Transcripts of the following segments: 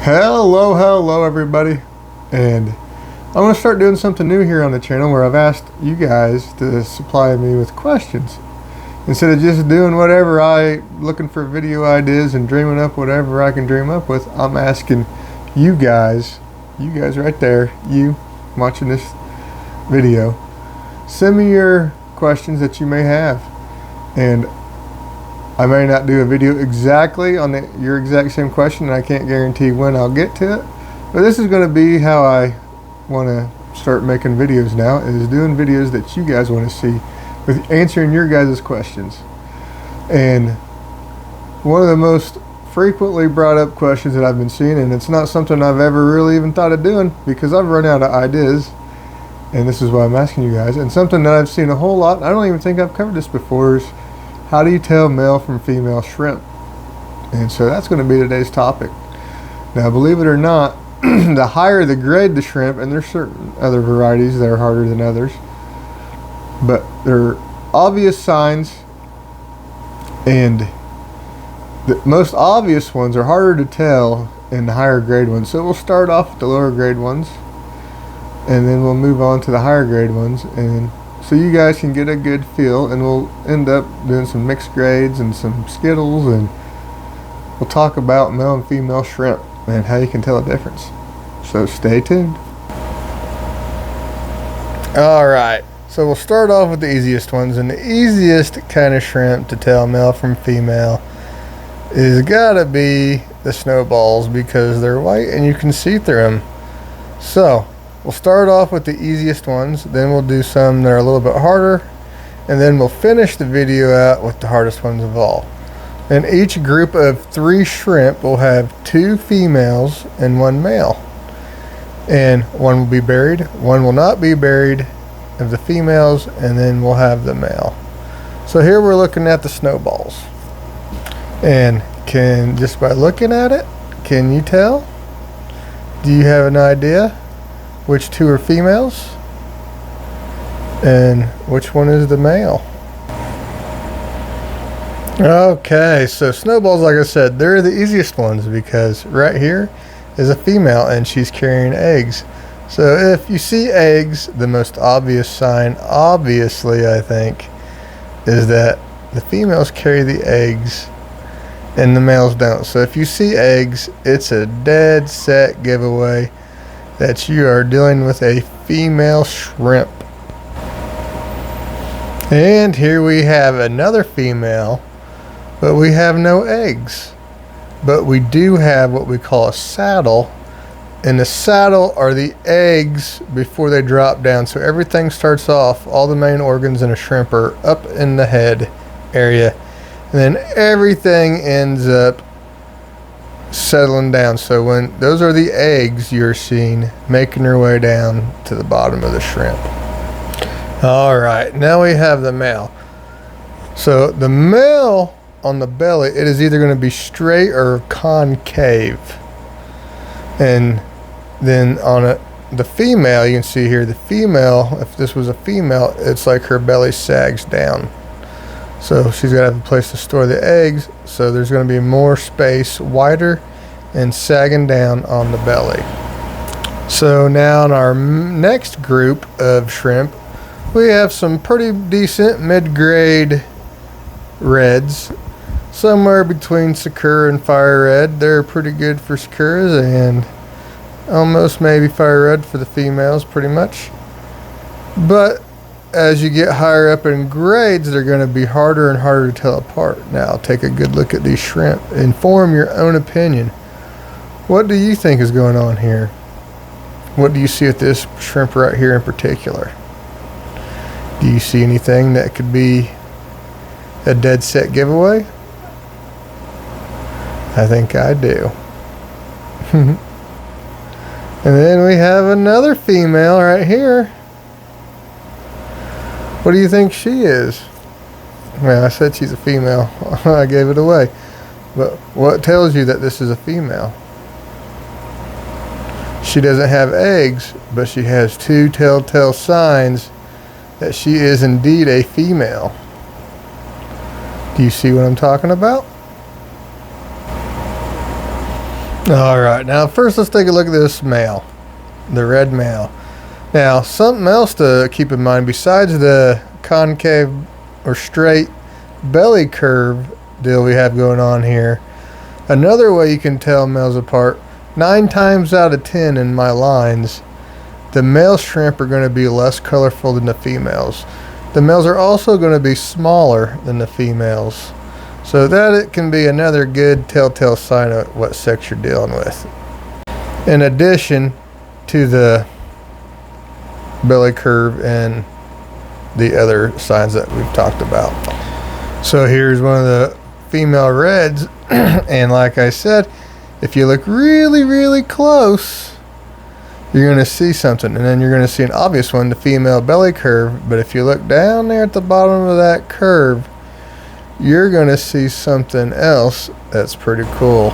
Hello everybody, and I'm going to start doing something new here on the channel where I've asked you guys to supply me with questions. Instead of just doing whatever looking for video ideas and dreaming up whatever I can dream up with, I'm asking you guys right there, you watching this video, send me your questions that you may have, and I may not do a video exactly on your exact same question, and I can't guarantee when I'll get to it, but this is going to be how I want to start making videos now, is doing videos that you guys want to see with answering your guys' questions. And one of the most frequently brought up questions that I've been seeing, and it's not something I've ever really even thought of doing because I've run out of ideas, and this is why I'm asking you guys, and something that I've seen a whole lot, I don't even think I've covered this before, is how do you tell male from female shrimp? And so that's going to be today's topic. Now, believe it or not, the higher the grade the shrimp, and there's certain other varieties that are harder than others, but there are obvious signs, and the most obvious ones are harder to tell in the higher grade ones. So we'll start off with the lower grade ones, and then we'll move on to the higher grade ones, and so you guys can get a good feel, and we'll end up doing some mixed grades and some Skittles, and we'll talk about male and female shrimp and how you can tell a difference. So stay tuned. Alright, so we'll start off with the easiest ones, and the easiest kind of shrimp to tell male from female is gotta be the snowballs, because they're white and you can see through them. So we'll start off with the easiest ones, then we'll do some that are a little bit harder, and then we'll finish the video out with the hardest ones of all. And each group of 3 shrimp will have 2 females and 1 male. And one will be buried, one will not be buried of the females, and then we'll have the male. So here we're looking at the snowballs. And just by looking at it, can you tell? Do you have an idea which 2 are females and which one is the male? Okay, so snowballs, like I said, they're the easiest ones because right here is a female and she's carrying eggs. So if you see eggs, the most obvious sign, obviously I think, is that the females carry the eggs and the males don't. So if you see eggs, it's a dead set giveaway that you are dealing with a female shrimp. And here we have another female, but we have no eggs. But we do have what we call a saddle, and the saddle are the eggs before they drop down. So everything starts off, all the main organs in a shrimp are up in the head area, and then everything ends up settling down. So when those are the eggs you're seeing making their way down to the bottom of the shrimp. All right, now we have the male. So the male on the belly, it is either going to be straight or concave, and then on the female, you can see here the female, if this was a female, it's like her belly sags down, so she's got to have a place to store the eggs, so there's going to be more space, wider and sagging down on the belly. So now in our next group of shrimp, we have some pretty decent mid-grade reds, somewhere between Sakura and Fire Red. They're pretty good for Sakuras and almost maybe Fire Red for the females, pretty much. But as you get higher up in grades, they're going to be harder and harder to tell apart. Now take a good look at these shrimp and form your own opinion. What do you think is going on here? What do you see with this shrimp right here in particular? Do you see anything that could be a dead set giveaway? I think I do. And then we have another female right here. What do you think she is? Well, I said she's a female. I gave it away. But what tells you that this is a female? She doesn't have eggs, but she has 2 telltale signs that she is indeed a female. Do you see what I'm talking about? All right, now first let's take a look at this male, the red male. Now, something else to keep in mind besides the concave or straight belly curve deal we have going on here, another way you can tell males apart, 9 times out of 10 in my lines, the male shrimp are going to be less colorful than the females. The males are also going to be smaller than the females. So that it can be another good telltale sign of what sex you're dealing with. In addition to the belly curve and the other signs that we've talked about. So here's one of the female reds, and like I said, if you look really, really close, you're going to see something, and then you're going to see an obvious one, the female belly curve. But if you look down there at the bottom of that curve, you're going to see something else that's pretty cool.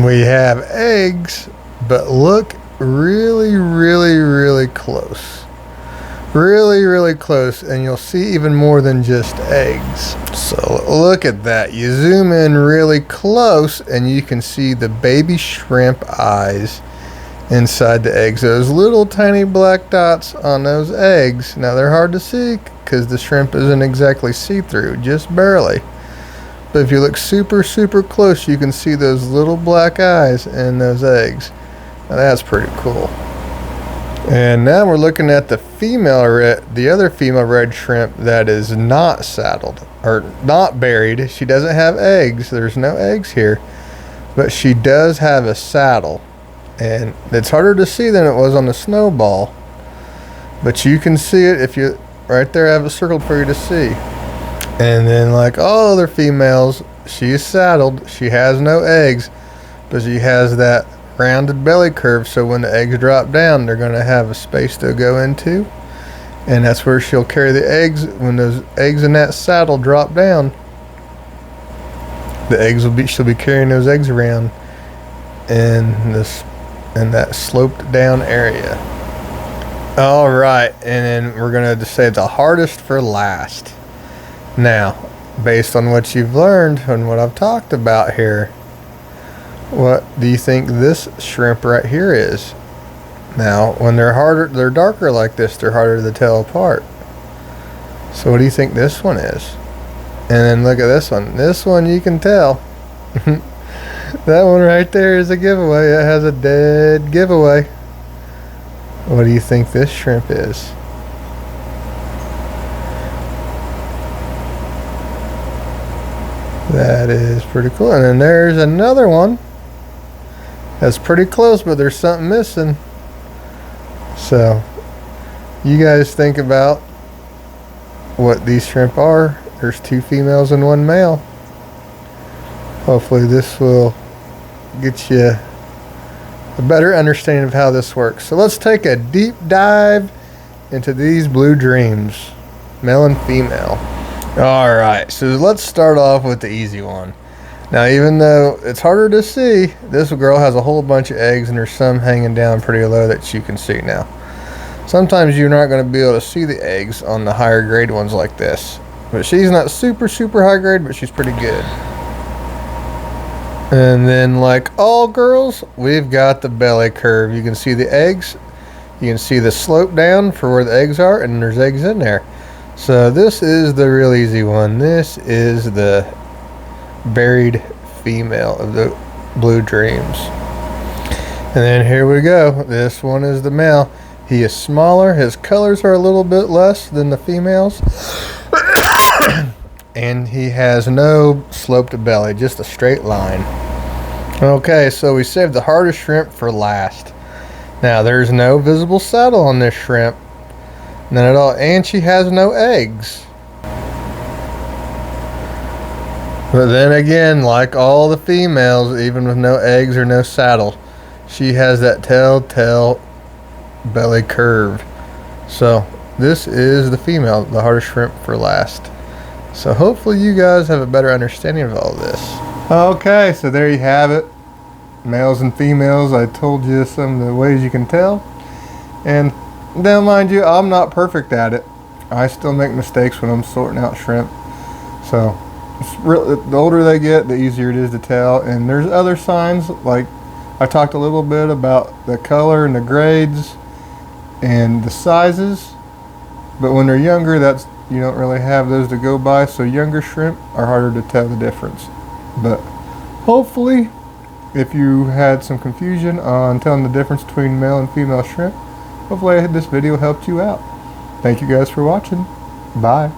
We have eggs, but look really, really, really close. Really, really close, and you'll see even more than just eggs. So look at that. You zoom in really close, and you can see the baby shrimp eyes inside the eggs. Those little tiny black dots on those eggs. Now they're hard to see because the shrimp isn't exactly see-through, just barely. But if you look super, super close, you can see those little black eyes in those eggs. Now that's pretty cool. And now we're looking at the female red, the other female red shrimp that is not saddled or not buried. She doesn't have eggs. There's no eggs here, but she does have a saddle, and it's harder to see than it was on the snowball. But you can see it if you right there. I have it circled for you to see. And then, like all other females, she is saddled. She has no eggs, but she has that rounded belly curve, so when the eggs drop down, they're going to have a space to go into, and that's where she'll carry the eggs. When those eggs in that saddle drop down, the eggs will be, she'll be carrying those eggs around in that sloped down area. All right, and then we're going to say the hardest for last. Now, based on what you've learned and what I've talked about here, what do you think this shrimp right here is? Now, when they're darker like this, they're harder to tell apart. So what do you think this one is? And then look at this one. This one you can tell. That one right there is a giveaway. It has a dead giveaway. What do you think this shrimp is? That is pretty cool. And then there's another one. That's pretty close, but there's something missing. So, you guys think about what these shrimp are. There's 2 females and 1 male. Hopefully this will get you a better understanding of how this works. So let's take a deep dive into these blue dreams, male and female. All right, so let's start off with the easy one. Now, even though it's harder to see, this girl has a whole bunch of eggs, and there's some hanging down pretty low that you can see now. Sometimes you're not going to be able to see the eggs on the higher grade ones like this. But she's not super, super high grade, but she's pretty good. And then, like all girls, we've got the belly curve. You can see the eggs. You can see the slope down for where the eggs are, and there's eggs in there. So this is the real easy one. This is the buried female of the blue dreams. And then here we go. This one is the male. He is smaller. His colors are a little bit less than the females. And he has no sloped belly, just a straight line. Okay, so we saved the hardest shrimp for last. Now, there's no visible saddle on this shrimp. None at all. And she has no eggs. But then again, like all the females, even with no eggs or no saddle, she has that telltale belly curve. So this is the female, the hardest shrimp for last. So hopefully you guys have a better understanding of all this. Okay, so there you have it. Males and females, I told you some of the ways you can tell. And now mind you, I'm not perfect at it. I still make mistakes when I'm sorting out shrimp. So The older they get, the easier it is to tell. And there's other signs, like I talked a little bit about the color and the grades and the sizes. But when they're younger, you don't really have those to go by. So younger shrimp are harder to tell the difference. But hopefully, if you had some confusion on telling the difference between male and female shrimp, hopefully this video helped you out. Thank you guys for watching. Bye.